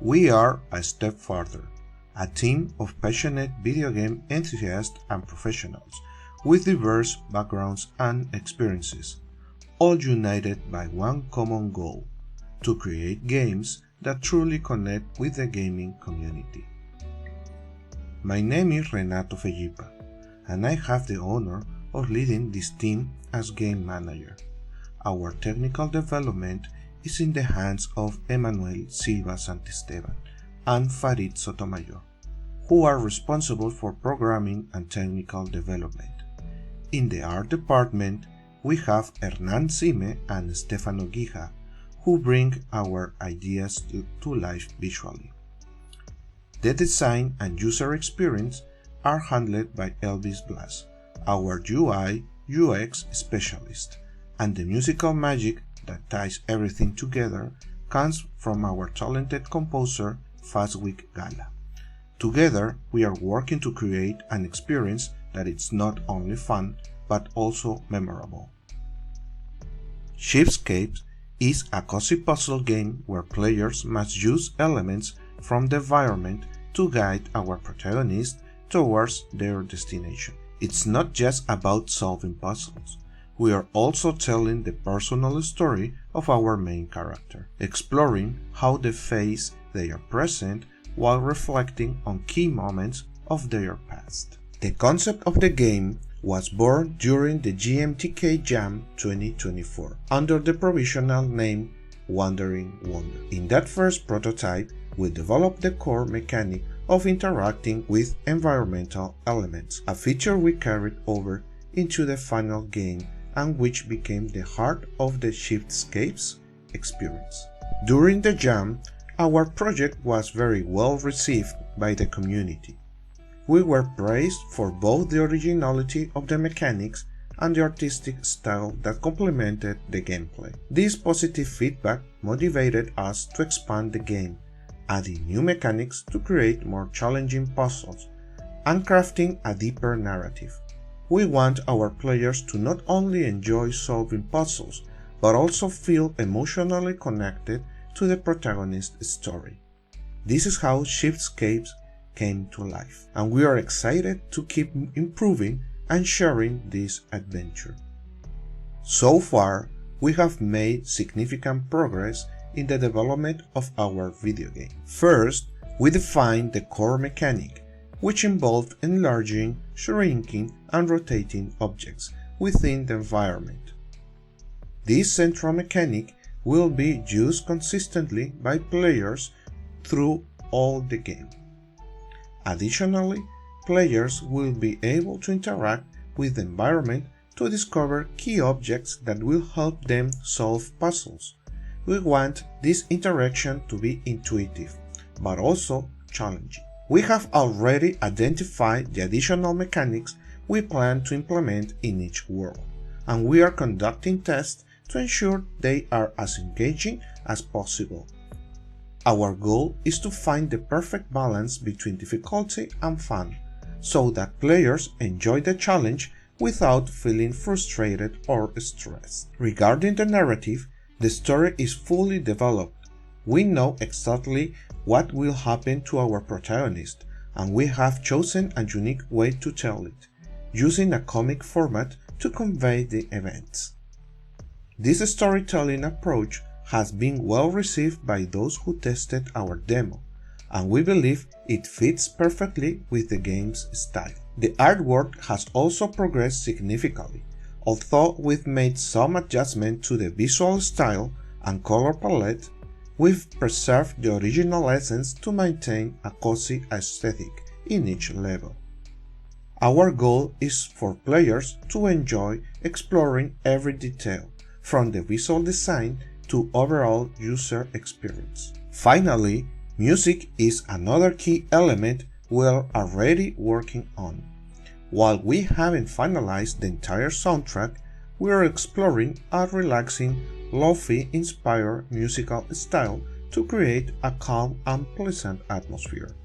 We are a step further, a team of passionate video game enthusiasts and professionals with diverse backgrounds and experiences, all united by one common goal: to create games that truly connect with the gaming community. My name is Renato Fellipa, and I have the honor of leading this team as game manager. Our technical development is in the hands of Emmanuel Silva Santisteban and Farid Sotomayor, who are responsible for programming and technical development. In the art department, we have Hernan Cime and Stefano Guija, who bring our ideas to life visually. The design and user experience are handled by Elvis Blas, our UI UX specialist, and the musical magic that ties everything together comes from our talented composer Fazwick Gala. Together, we are working to create an experience that is not only fun, but also memorable. Shipscapes is a cozy puzzle game where players must use elements from the environment to guide our protagonist towards their destination. It's not just about solving puzzles. We are also telling the personal story of our main character, exploring how they face their present while reflecting on key moments of their past. The concept of the game was born during the GMTK Jam 2024 under the provisional name Wandering Wonder. In that first prototype, we developed the core mechanic of interacting with environmental elements, a feature we carried over into the final game and which became the heart of the Shipscapes experience. During the Jam, our project was very well received by the community. We were praised for both the originality of the mechanics and the artistic style that complemented the gameplay. This positive feedback motivated us to expand the game, adding new mechanics to create more challenging puzzles and crafting a deeper narrative. We want our players to not only enjoy solving puzzles, but also feel emotionally connected to the protagonist's story. This is how Shipscapes came to life, and we are excited to keep improving and sharing this adventure. So far, we have made significant progress in the development of our video game. First, we defined the core mechanic, which involved enlarging, shrinking, and rotating objects within the environment. This central mechanic will be used consistently by players through all the game. Additionally, players will be able to interact with the environment to discover key objects that will help them solve puzzles. We want this interaction to be intuitive, but also challenging. We have already identified the additional mechanics we plan to implement in each world, and we are conducting tests to ensure they are as engaging as possible. Our goal is to find the perfect balance between difficulty and fun, so that players enjoy the challenge without feeling frustrated or stressed. Regarding the narrative, the story is fully developed. We know exactly what will happen to our protagonist, and we have chosen a unique way to tell it, using a comic format to convey the events. This storytelling approach has been well received by those who tested our demo, and we believe it fits perfectly with the game's style. The artwork has also progressed significantly, although we've made some adjustments to the visual style and color palette. We've preserved the original essence to maintain a cozy aesthetic in each level. Our goal is for players to enjoy exploring every detail, from the visual design to overall user experience. Finally, music is another key element we're already working on. While we haven't finalized the entire soundtrack, we are exploring a relaxing, lo-fi inspired musical style to create a calm and pleasant atmosphere.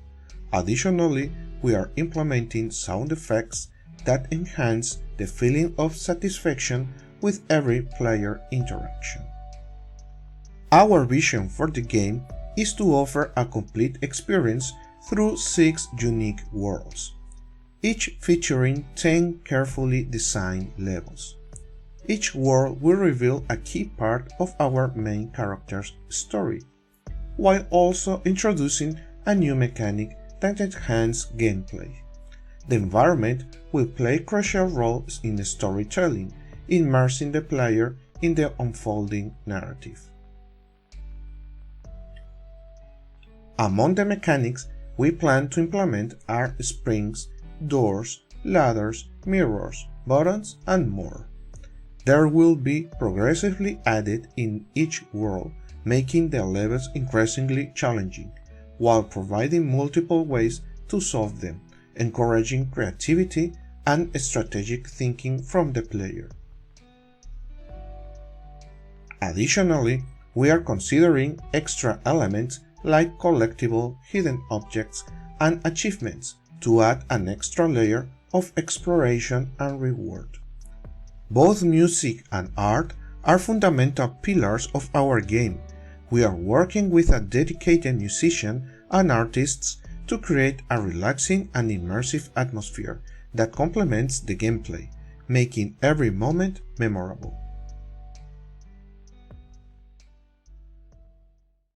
Additionally, we are implementing sound effects that enhance the feeling of satisfaction with every player interaction. Our vision for the game is to offer a complete experience through 6 unique worlds, each featuring 10 carefully designed levels. Each world will reveal a key part of our main character's story, while also introducing a new mechanic that enhances gameplay. The environment will play crucial roles in the storytelling, immersing the player in the unfolding narrative. Among the mechanics we plan to implement are springs, doors, ladders, mirrors, buttons, and more. There will be progressively added in each world, making the levels increasingly challenging, while providing multiple ways to solve them, encouraging creativity and strategic thinking from the player. Additionally, we are considering extra elements like collectible hidden objects and achievements to add an extra layer of exploration and reward. Both music and art are fundamental pillars of our game. We are working with a dedicated musician and artists to create a relaxing and immersive atmosphere that complements the gameplay, making every moment memorable.